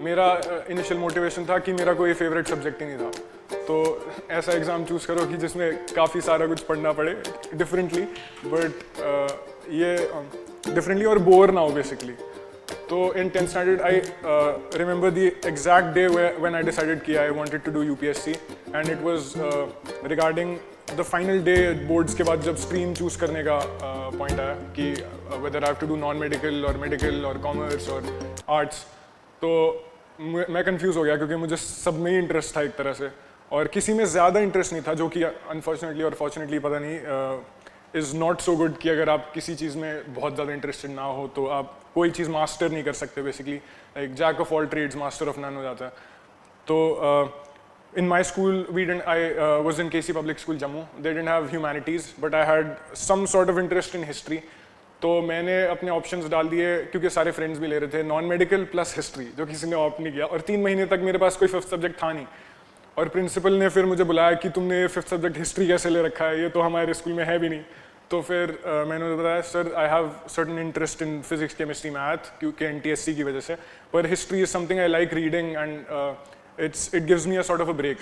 मेरा initial motivation था कि मेरा कोई फेवरेट सब्जेक्ट ही नहीं था, तो ऐसा एग्ज़ाम चूज़ करो कि जिसमें काफ़ी सारा कुछ पढ़ना पड़े डिफरेंटली, बट ये डिफरेंटली और बोर ना हो बेसिकली। तो in 10th standard I remember the exact day when I decided कि I wanted to do UPSC, and it was regarding the final day boards के बाद जब स्ट्रीम चूज़ करने का पॉइंट आया कि whether I have to do non medical और medical और कॉमर्स और आर्ट्स। तो मैं कंफ्यूज हो गया क्योंकि मुझे सब में ही इंटरेस्ट था एक तरह से, और किसी में ज़्यादा इंटरेस्ट नहीं था, जो कि अनफॉर्चुनेटली और फॉर्चुनेटली पता नहीं इज़ नॉट सो गुड कि अगर आप किसी चीज़ में बहुत ज़्यादा इंटरेस्टेड ना हो तो आप कोई चीज़ मास्टर नहीं कर सकते basically, like jack of all trades master of none हो जाता है। तो in my school I was in KC Public School Jammu. They didn't have humanities, but I had some sort of interest in history. तो मैंने अपने options डाल दिए क्योंकि सारे फ्रेंड्स भी ले रहे थे, नॉन मेडिकल प्लस हिस्ट्री, जो किसी ने ऑप्ट नहीं किया, और 3 महीने तक मेरे पास कोई फिफ्थ सब्जेक्ट था नहीं, और प्रिंसिपल ने फिर मुझे बुलाया कि तुमने फिफ्थ सब्जेक्ट हिस्ट्री कैसे ले रखा है, ये तो हमारे स्कूल में है भी नहीं। तो फिर मैंने उन्हें बताया sir I have certain interest in physics chemistry math क्योंकि NTSC की वजह से, पर history is something I like reading and it gives me a sort of a break.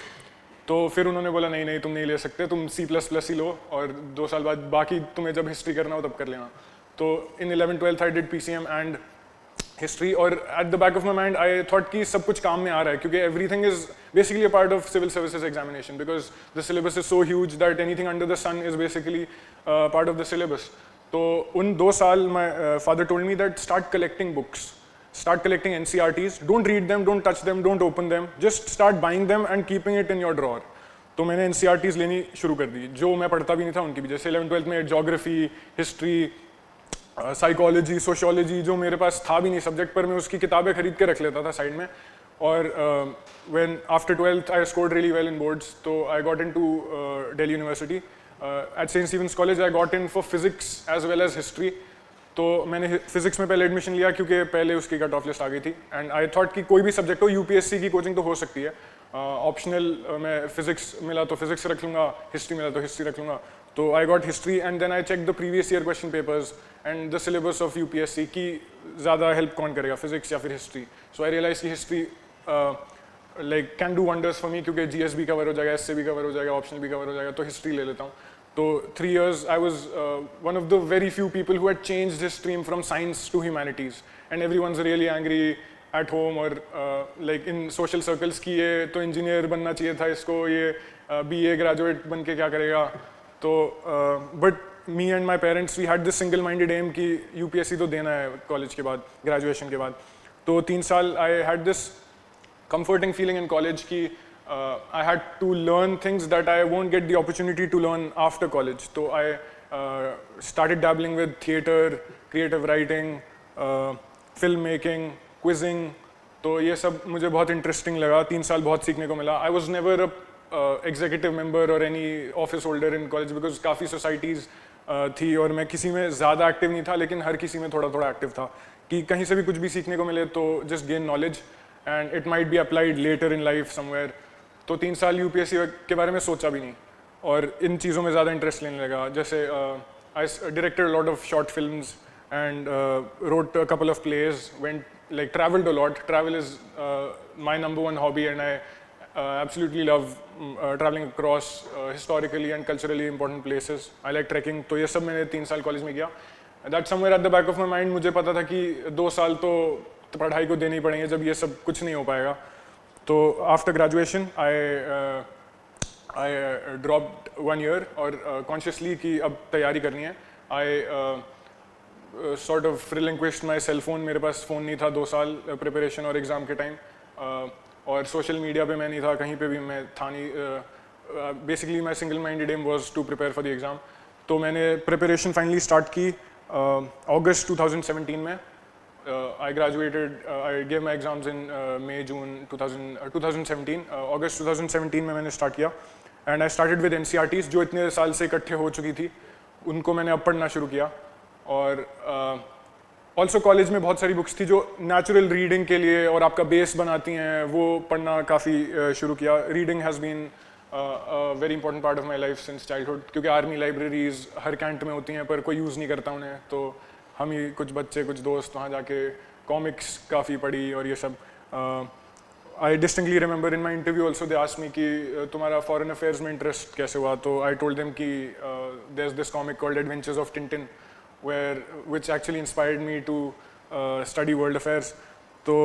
तो फिर उन्होंने बोला नहीं नहीं तुम नहीं ले सकते, तुम C++ ही लो और 2 साल बाद बाकी तुम्हें जब हिस्ट्री करना हो तब कर लेना। तो in 11th 12th I did PCM and history, और at the back of my mind I thought कि सब कुछ काम में आ रहा है क्योंकि everything is basically a part of civil services examination because the syllabus is so huge that anything under the sun is basically part of the syllabus. तो उन 2 साल my father told me that start collecting books, start collecting NCERTs, don't read them, don't touch them, don't open them, just start buying them and keeping it in your drawer. तो मैंने NCERTs लेनी शुरू कर दी, जो मैं पढ़ता भी नहीं था उनकी भी, जैसे 11th 12th में ज्योग्राफी, हिस्ट्री, साइकोलॉजी, सोशियोलॉजी, जो मेरे पास था भी नहीं सब्जेक्ट, पर मैं उसकी किताबें खरीद के रख लेता था साइड में। और when after 12th I scored really well in boards, तो I got into Delhi University. At St. Stephen's College I got in for physics as well as history. तो मैंने फिजिक्स में पहले एडमिशन लिया क्योंकि पहले उसकी कट ऑफ लिस्ट आ गई थी, एंड आई थॉट कि कोई भी सब्जेक्ट हो, यूपीएससी की कोचिंग तो हो सकती है, ऑप्शनल मैं फिजिक्स मिला तो फिजिक्स रख लूँगा, हिस्ट्री मिला तो हिस्ट्री रख लूँगा। तो I got history and then I check the previous year question papers and the syllabus of UPSC की ज़्यादा हेल्प कौन करेगा, फिजिक्स या फिर हिस्ट्री। सो आई रियलाइज की history like can do wonders for me क्योंकि GS भी cover हो जाएगा, SC भी कवर हो जाएगा, ऑप्शनल भी कवर हो जाएगा, तो हिस्ट्री ले लेता हूँ। So 3 years I was one of the very few people who had changed his stream from science to humanities, and everyone's really angry at home or like in social circles कि ये तो engineer बनना चाहिए था इसको, ये BA graduate बन के क्या करेगा। तो but me and my parents we had this single minded aim कि UPSC तो देना है कॉलेज के बाद, ग्रेजुएशन के बाद। तो 3 साल I had this comforting feeling in college कि I had to learn things that I won't get the opportunity to learn after college. So I started dabbling with theatre, creative writing, filmmaking, quizzing. तो ये सब मुझे बहुत interesting लगा, 3 साल बहुत सीखने को मिला। I was never a executive member or any office holder in college because काफ़ी societies थी और मैं किसी में ज़्यादा एक्टिव नहीं था, लेकिन हर किसी में थोड़ा थोड़ा एक्टिव था कि कहीं से भी कुछ भी सीखने को मिले तो just gain knowledge and it might be applied later in life somewhere. तो 3 साल यूपीएससी के बारे में सोचा भी नहीं और इन चीज़ों में ज़्यादा इंटरेस्ट लेने लगा। जैसे I directed lot of short films and wrote a couple of plays, went like travelled a lot. Travel is my number 1 hobby and I absolutely love travelling across historically and culturally important places. I like trekking. तो ये सब मैंने 3 साल कॉलेज में किया। That somewhere at the back of my mind मुझे पता था कि 2 साल तो पढ़ाई को देने ही पड़ेंगे जब ये सब कुछ नहीं हो पाएगा। तो after graduation I dropped 1 year और कॉन्शियसली कि अब तैयारी करनी है। I sort of relinquished my cell phone. मेरे पास फ़ोन नहीं था 2 साल प्रिपरेशन और एग्ज़ाम के टाइम, और सोशल मीडिया पे मैं नहीं था, कहीं पे भी मैं था नहीं। Basically my single minded aim was to prepare for the exam. तो मैंने प्रिपरेशन फाइनली स्टार्ट की अगस्त 2017 में। I graduated, I gave my exams in May, June 2017. August 2017 में मैंने स्टार्ट किया and I started with NCERTs जो इतने साल से इकट्ठे हो चुकी थी, उनको मैंने अब पढ़ना शुरू किया। और ऑल्सो कॉलेज में बहुत सारी बुक्स थी जो नेचुरल रीडिंग के लिए और आपका बेस बनाती हैं, वो पढ़ना काफ़ी शुरू किया। Reading has been very important part of my life since childhood, क्योंकि आर्मी लाइब्रेरीज हर कैंट में होती हैं पर कोई यूज़ नहीं करता उन्हें, तो हम ही कुछ बच्चे कुछ दोस्त वहाँ जाके कॉमिक्स काफ़ी पढ़ी और ये सब। I distinctly remember in my interview also they asked me कि तुम्हारा फॉरेन अफेयर्स में इंटरेस्ट कैसे हुआ, तो आई टोल्ड देम कि there is this comic called adventures of Tintin which actually inspired me to study world affairs. तो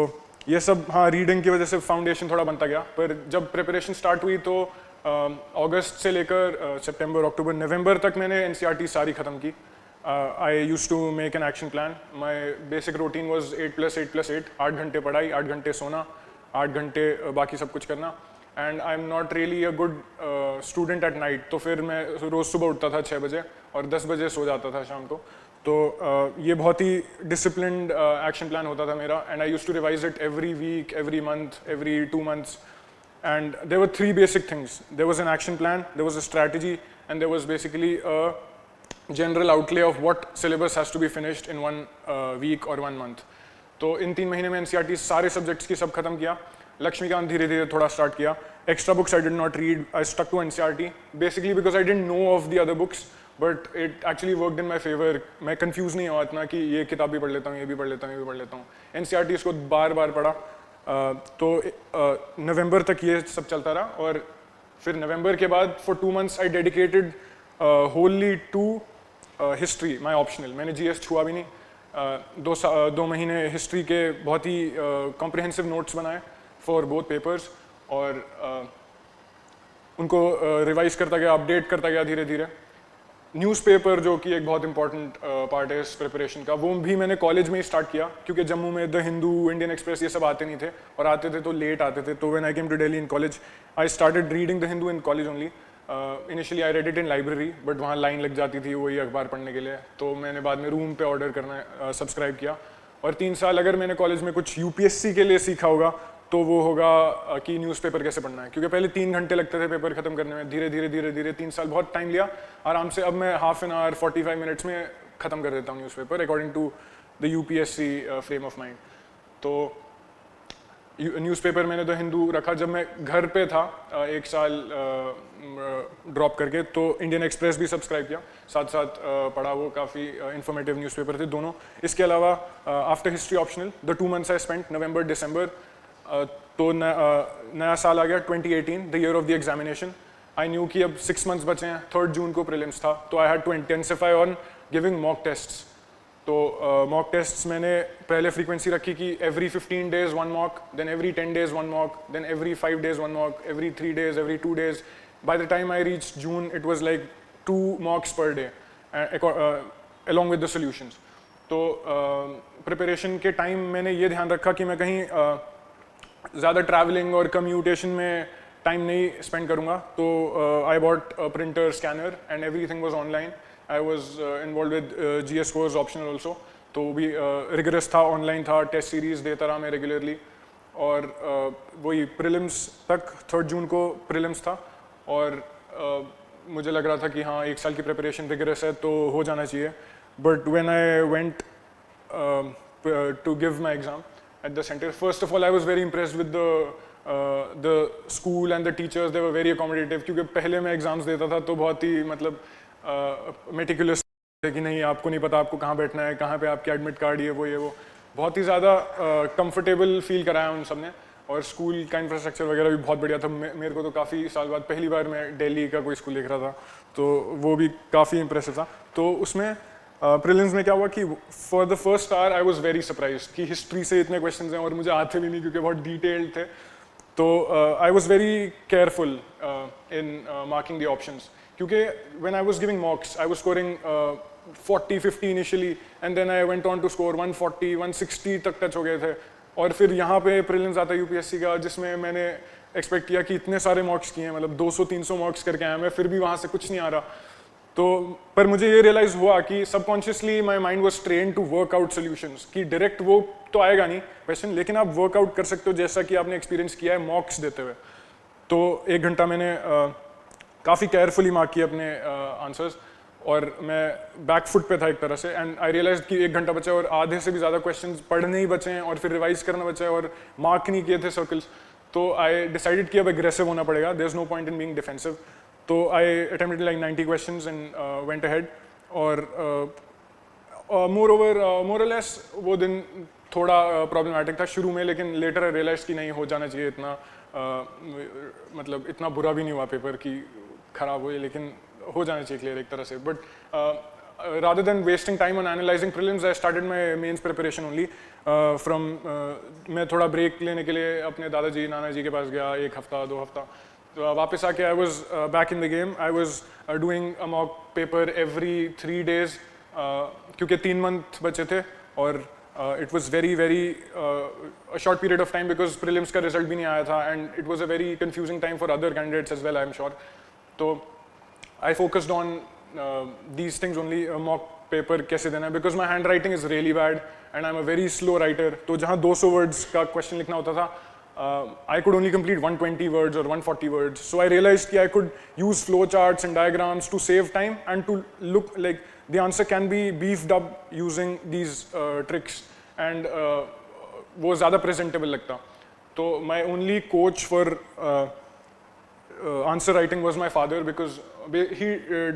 ये सब हाँ रीडिंग की वजह से फाउंडेशन थोड़ा बनता गया, पर जब प्रिपरेशन स्टार्ट हुई तो अगस्त से लेकर सितंबर अक्टूबर नवंबर तक मैंने एनसीईआरटी सारी ख़त्म की। I used to make an action plan. My basic routine was 8+8+8, 8 घंटे पढ़ाई, 8 घंटे सोना, 8 घंटे बाकी सब कुछ करना। And I am not really a good student at night, तो फिर मैं रोज़ सुबह उठता था 6 बजे और 10 बजे सो जाता था शाम को। तो ये बहुत ही डिसिप्लिन्ड एक्शन प्लान होता था मेरा, and I used to revise it every week, every month, every 2 months। And there were 3 basic things. There was an action plan, there was a strategy, and there was basically a general outlay of what syllabus has to be finished in 1 week or 1 month. तो इन 3 महीने में NCERT सारे subjects की सब खत्म किया। लक्ष्मीकांत धीरे धीरे थोड़ा स्टार्ट किया। Extra books I did not read, I stuck to NCERT basically because I didn't know of the other books, but it actually worked in my favour. मैं कंफ्यूज नहीं हुआ इतना कि ये किताब भी पढ़ लेता हूँ, ये भी पढ़ लेता हूँ, ये भी पढ़ लेता हूँ। एनसीईआरटी इसको बार बार पढ़ा। तो नवंबर तक ये सब चलता रहा, और फिर नवंबर के बाद for 2 months I dedicated wholly to history, my optional. मैंने जीएस छुआ भी नहीं। 2 महीने हिस्ट्री के बहुत ही कॉम्प्रिहेंसिव नोट्स बनाए फॉर बोथ पेपर्स, और उनको रिवाइज करता गया, अपडेट करता गया धीरे धीरे। न्यूज़पेपर जो कि एक बहुत इंपॉर्टेंट पार्ट है इस प्रिपरेशन का, वो भी मैंने कॉलेज में ही स्टार्ट किया, क्योंकि जम्मू में द हिंदू, इंडियन एक्सप्रेस ये सब आते नहीं थे, और आते थे तो लेट आते थे। तो when I came to Delhi in college I started reading the Hindu in college only. Initially I read it in library, but वहाँ लाइन लग जाती थी वही अखबार पढ़ने के लिए, तो मैंने बाद में रूम पे ऑर्डर करना सब्सक्राइब किया। और 3 साल अगर मैंने कॉलेज में कुछ यूपीएससी के लिए सीखा होगा तो वो होगा कि न्यूज़पेपर कैसे पढ़ना है, क्योंकि पहले 3 घंटे लगते थे पेपर खत्म करने में। धीरे धीरे धीरे धीरे 3 साल बहुत टाइम लिया आराम से। अब मैं हाफ एन आवर 45 मिनट्स में ख़त्म कर देता हूँ newspaper according to the UPSC frame of mind. तो न्यूज़पेपर मैंने द हिंदू रखा। जब मैं घर पे था 1 साल ड्रॉप करके, तो इंडियन एक्सप्रेस भी सब्सक्राइब किया, साथ साथ पढ़ा। वो काफ़ी इंफॉर्मेटिव न्यूज़पेपर थे दोनों। इसके अलावा after history optional the 2 months I spent November December. तो नया साल आ गया 2018, the year of the examination. I knew कि अब 6 months बचे हैं, 3rd जून को प्रीलिम्स था, तो I had to intensify on giving mock tests. तो मॉक टेस्ट्स मैंने पहले फ्रीक्वेंसी रखी कि every 15 days 1 mock, then every 10 days 1 mock, then every 5 days 1 mock, every 3 days, every 2 days। By the time I reach June it was like 2 mocks per day along with the solutions। तो preparation के time मैंने ये ध्यान रखा कि मैं कहीं ज़्यादा ट्रैवलिंग और कम्यूटेशन में टाइम नहीं स्पेंड करूँगा। तो I bought printer, scanner, and everything was online. I was involve with GS course optional also, तो भी रिगरस था, ऑनलाइन था, टेस्ट सीरीज देता रहा मैं रेगुलरली। और वही प्रीलिम्स तक 3rd जून को प्रीलिम्स था, और मुझे लग रहा था कि हाँ 1 साल की प्रिपरेशन रिगरस है तो हो जाना चाहिए। But when I went to give my exam at the center, first of all I was very impressed with the school and the teachers. They were very accommodative, क्योंकि पहले मैं एग्जाम्स देता था तो बहुत ही मतलब मेटिकुलस है कि नहीं आपको नहीं पता आपको कहाँ बैठना है, कहाँ पे आपके एडमिट कार्ड, ये वो बहुत ही ज़्यादा कंफर्टेबल फील कराया उन सब ने। और स्कूल का इंफ्रास्ट्रक्चर वगैरह भी बहुत बढ़िया था। मेरे को तो काफ़ी साल बाद पहली बार मैं दिल्ली का कोई स्कूल देख रहा था, तो वो भी काफ़ी इंप्रेसिव था। तो उसमें प्रीलिम्स में क्या हुआ कि for the first hour I was very surprised कि हिस्ट्री से इतने क्वेश्चंस हैं और मुझे आते भी नहीं क्योंकि बहुत डिटेल्ड थे। तो I was very careful in marking the options, क्योंकि when I was giving mocks I was scoring 40-50 initially, and then I went on to score 140-160 तक टच हो गए थे। और फिर यहाँ पे प्रीलिम्स आता है यूपीएससी का, जिसमें मैंने एक्सपेक्ट किया कि इतने सारे मॉक्स किए हैं, मतलब 200-300 मॉक्स करके आया मैं, फिर भी वहाँ से कुछ नहीं आ रहा। तो पर मुझे ये रियलाइज हुआ कि subconsciously my mind was trained to work out solutions, कि डायरेक्ट वो तो आएगा नहीं क्वेश्चन, लेकिन आप वर्कआउट कर सकते हो जैसा कि आपने एक्सपीरियंस किया है मॉक्स देते हुए। तो 1 घंटा मैंने काफ़ी केयरफुली मार्क किए अपने आंसर्स, और मैं बैक फुट पे था एक तरह से। एंड आई रियलाइज कि 1 घंटा बचा है और आधे से भी ज़्यादा क्वेश्चन पढ़ने ही बचे हैं और फिर रिवाइज करना बचा है और मार्क नहीं किए थे सर्कल्स। तो आई डिसाइडेड कि अब एग्रेसिव होना पड़ेगा, there is no point in being defensive. तो I attempted like 90 questions and went ahead. और मोर और लेस वो दिन थोड़ा प्रॉब्लमेटिक था शुरू में, लेकिन लेटर आई रियलाइज कि नहीं हो जाना चाहिए इतना, मतलब इतना बुरा भी नहीं हुआ पेपर कि ख़राब हुए, लेकिन हो जाना चाहिए क्लियर एक तरह से. But rather than wasting time on analyzing prelims, I started my mains preparation only. मैं थोड़ा ब्रेक लेने के लिए अपने दादाजी नाना जी के पास गया, 1 हफ्ता 2 हफ्ता. तो वापस आके I was back in the game. I was doing a mock paper every 3 days, क्योंकि 3 month बचे थे, और it was very a short period of time because prelims का result भी नहीं आया था, and it was a very confusing time for other candidates as well, I am sure. तो I focused on these things only. Mock paper कैसे देना है, because my handwriting is really bad and I'm a very slow writer. तो जहाँ 200 words का question लिखना होता था, I could only complete 120 words or 140 words. So I realized कि I could use flow charts and diagrams to save time and to look like the answer can be beefed up using these tricks, and वो ज़्यादा presentable लगता. तो my only coach for answer writing was my father, because he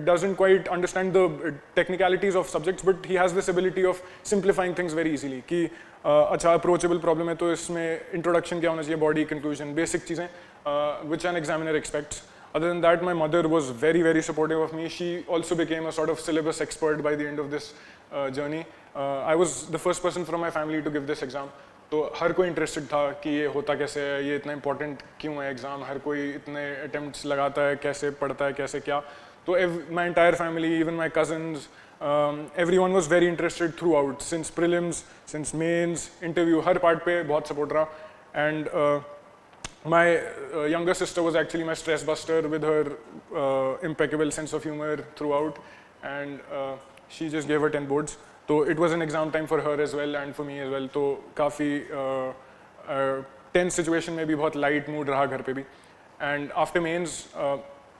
doesn't quite understand the technicalities of subjects, but he has this ability of simplifying things very easily. कि अच्छा approachable problem है तो इसमें introduction क्या होना चाहिए, body, conclusion, basic चीज़ें which an examiner expects. Other than that, my mother was very supportive of me. She also became a sort of syllabus expert by the end of this journey. I was the first person from my family to give this exam. तो हर कोई interested था कि ये होता कैसे है, ये इतना इंपॉर्टेंट क्यों है एग्ज़ाम, हर कोई इतने अटेम्प्ट्स लगाता है, कैसे पढ़ता है, कैसे क्या. तो my entire family, even my cousins, everyone was very interested throughout, since prelims, since mains, interview, her part पे बहुत सपोर्ट रहा. And my younger sister was actually my stress buster with her impeccable sense of humor throughout, and she just gave her 10 boards. तो it was an exam time for her as well and for me as well. तो काफ़ी tense situation में भी बहुत light mood रहा घर पे भी. And after mains,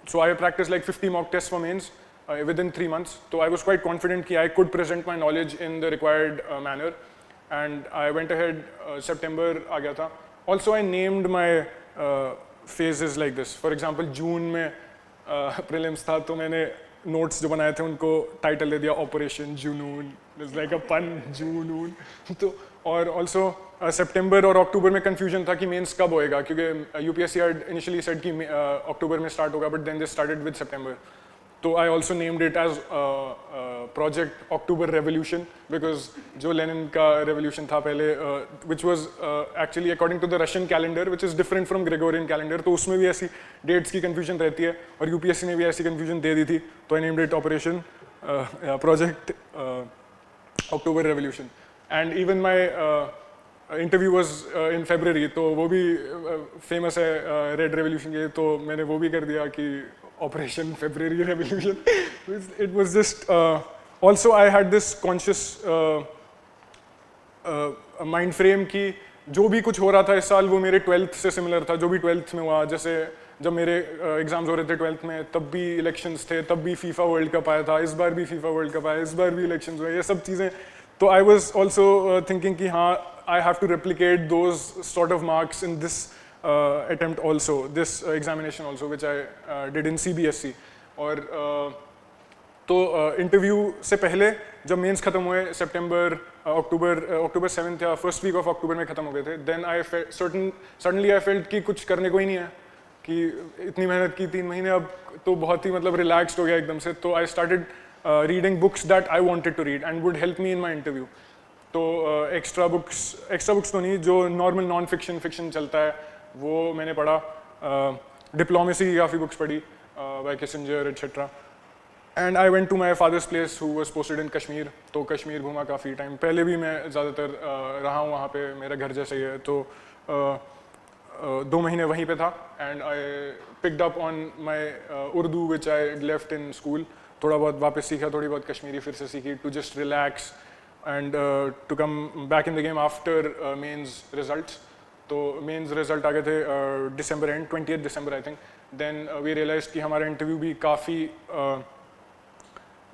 so I practiced like 50 mock tests for mains within 3 months. So I was quite confident that I could present my knowledge in the required manner. And I went ahead, September आ गया था. Also I named my phases like this. For example, June में prelims था, तो मैंने notes जो बनाए थे उनको टाइटल दे दिया ऑपरेशन जुनून. इट्स लाइक अ पन, जुनून. तो और ऑल्सो सितंबर और अक्टूबर में कंफ्यूजन था कि मेंस कब होएगा, क्योंकि यूपीएससी हैड इनिशियली सेड कि अक्टूबर में स्टार्ट होगा, but then they started with September. तो I also named it as project October revolution, because जो लेनिन का रेवोल्यूशन था पहले, which was actually according to the Russian calendar which is different from Gregorian calendar. तो उसमें भी ऐसी dates की कन्फ्यूजन रहती है, और यूपीएससी ने भी ऐसी कन्फ्यूजन दे दी थी. तो I named it operation project October revolution. And even my interview was in February, तो वो भी फेमस है रेड रेवोल्यूशन के, तो मैंने वो भी कर दिया कि Operation February Revolution. It was just also I had this conscious mind frame कि जो भी कुछ हो रहा था इस साल वो मेरे 12th से सिमिलर था. जो भी 12th में हुआ, जैसे जब मेरे एग्जाम्स हो रहे थे 12th में, तब भी इलेक्शंस थे, तब भी फीफा वर्ल्ड कप आया था, इस बार भी फीफा वर्ल्ड कप आया, इस बार भी इलेक्शंस हुए, ये सब चीज़ें. तो आई वॉज ऑल्सो थिंकिंग कि हाँ, I have to replicate those sort of marks in this attempt also, this examination also, which I did in CBSE. और तो इंटरव्यू से पहले जब मेंस खत्म हुए अक्टूबर 7th या फर्स्ट वीक ऑफ अक्टूबर में खत्म हो गए थे, then I suddenly I felt कि कुछ करने को ही नहीं है, कि इतनी मेहनत की 3 महीने, अब तो बहुत ही मतलब रिलैक्स्ड हो गया एकदम से. तो I started reading books that I wanted to read and would help me in my interview. तो एक्स्ट्रा बुक्स तो नहीं, जो नॉर्मल नॉन फिक्शन चलता है वो मैंने पढ़ा. डिप्लोमेसी की काफ़ी बुक्स पढ़ी by Kissinger etcetera. And I went to my father's place who was posted in Kashmir. तो कश्मीर घूमा काफ़ी टाइम, पहले भी मैं ज़्यादातर रहा हूँ वहाँ पे, मेरा घर जैसा ही है. तो 2 महीने वहीं पे था. And I picked up on my Urdu which I left in school. थोड़ा बहुत वापस सीखा, थोड़ी बहुत कश्मीरी फिर से सीखी, to just relax and to come back in the game after mains results. तो मेंस रिजल्ट आ गए थे December and 20 December I think. Then we realise कि हमारा इंटरव्यू भी काफ़ी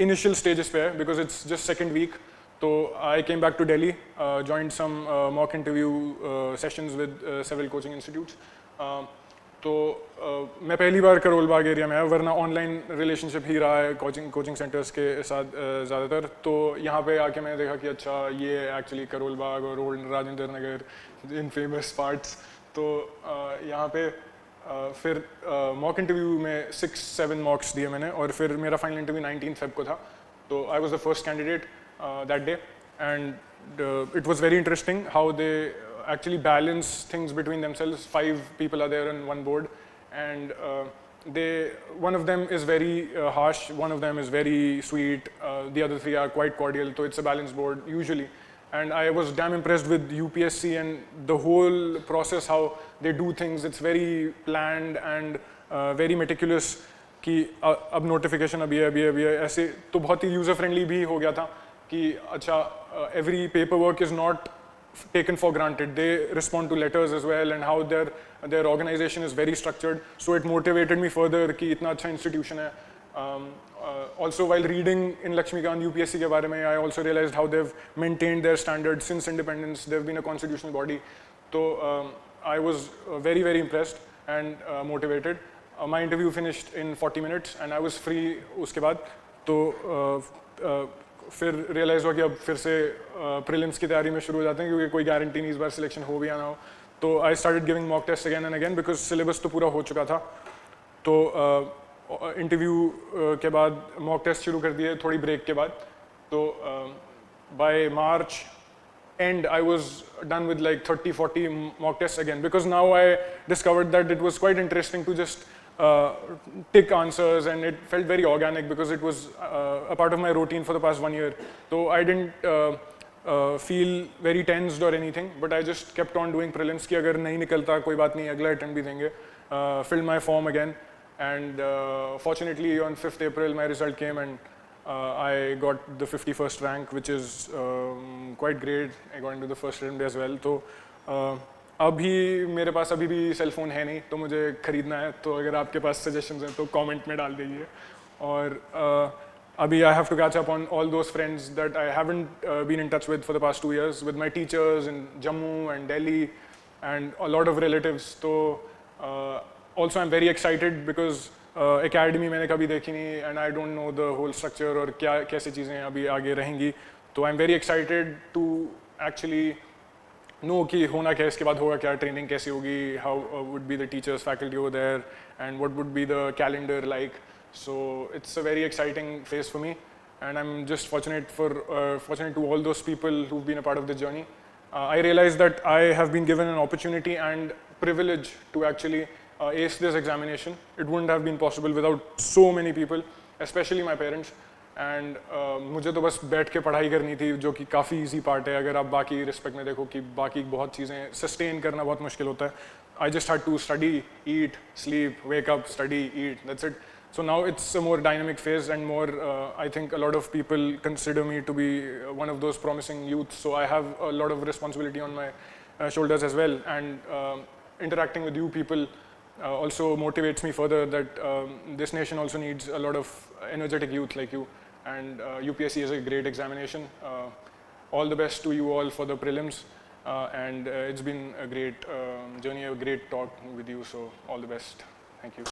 इनिशियल स्टेजेस पे है, because it's just second week. तो I came back to Delhi, joined some mock interview sessions with several coaching institutes. तो मैं पहली बार करोल बाग एरिया में आया, वरना ऑनलाइन रिलेशनशिप ही रहा है कोचिंग सेंटर्स के साथ ज़्यादातर। तो यहाँ पे आके मैंने देखा कि अच्छा ये एक्चुअली करोल बाग और ओल्ड राजेंद्र नगर इन फेमस पार्ट्स। तो यहाँ पे फिर मॉक इंटरव्यू में 6-7 मॉक्स दिए मैंने, और फिर मेरा फाइनल इंटरव्यू 19 फेब को था। तो I was the first candidate that day, and it was very interesting how they actually balance things between themselves. 5 people are there on one board, and one of them is very harsh, one of them is very sweet, the other 3 are quite cordial. So it's a balanced board usually, and I was damn impressed with UPSC and the whole process, how they do things. It's very planned and very meticulous कि अब notification अभी है ऐसे। तो बहुत ही user friendly भी हो गया था कि अच्छा every paperwork is not taken for granted. They respond to letters as well, and how their organization is very structured. So it motivated me further कि इतना अच्छा institution है. Also while reading in Lakshmikant UPSC के बारे में, I also realized how they've maintained their standards since independence. They've been a constitutional body. So I was very impressed and motivated. My interview finished in 40 minutes and I was free उसके बाद। तो फिर realise हुआ कि अब फिर से prelims की तैयारी में शुरू हो जाते हैं, क्योंकि कोई गारंटी नहीं इस बार सिलेक्शन हो भी या ना हो। तो I started giving mock test again and again, because syllabus तो पूरा हो चुका था। तो इंटरव्यू के बाद मॉक टेस्ट शुरू कर दिए थोड़ी ब्रेक के बाद। तो by March end I was done with like 30-40 mock tests again, because now I discovered that it was quite interesting to just tick answers, and it felt very organic because it was a part of my routine for the past 1 year. So I didn't feel very tensed or anything, but I just kept on doing prelims कि अगर नहीं निकलता कोई बात नहीं, अगला attempt भी देंगे। Filled my form again, and fortunately on 5th April my result came, and I got the 51st rank, which is quite great. I got into the first attempt as well. तो अभी मेरे पास अभी भी cell phone है नहीं, तो मुझे खरीदना है। तो अगर आपके पास सजेशंस हैं तो कमेंट में डाल दीजिए। और अभी I have to catch up on all those friends that I haven't been in touch with for the past 2 years, with my teachers in Jammu and Delhi and a lot of relatives. तो also I'm very excited because academy मैंने कभी देखी नहीं, and I don't know the whole structure और क्या कैसी चीज़ें अभी आगे रहेंगी। तो I am very excited to actually know कि होना क्या, इसके बाद होगा क्या, ट्रेनिंग कैसी होगी, how would be the teachers faculty over there, and what would be the calendar like. So it's a very exciting phase for me, and I am just fortunate to all those people who've been a part of the journey. I realized that I have been given an opportunity and privilege to actually ace this examination. It wouldn't have been possible without so many people, especially my parents. And मुझे तो बस बैठ के पढ़ाई करनी थी, जो कि काफ़ी easy part है। अगर आप बाकी रिस्पेक्ट में देखो कि बाकी बहुत चीज़ें सस्टेन करना बहुत मुश्किल होता है। I just had to study, eat, sleep, wake up, study, eat. That's it. So now it's a more dynamic phase, and more. I think a lot of people consider me to be one of those promising youths. So I have a lot of responsibility on my shoulders as well. And interacting with you people also motivates me further that this nation also needs a lot of energetic youth like you, and UPSC is a great examination. All the best to you all for the prelims, and it's been a great journey, a great talk with you, so all the best. Thank you.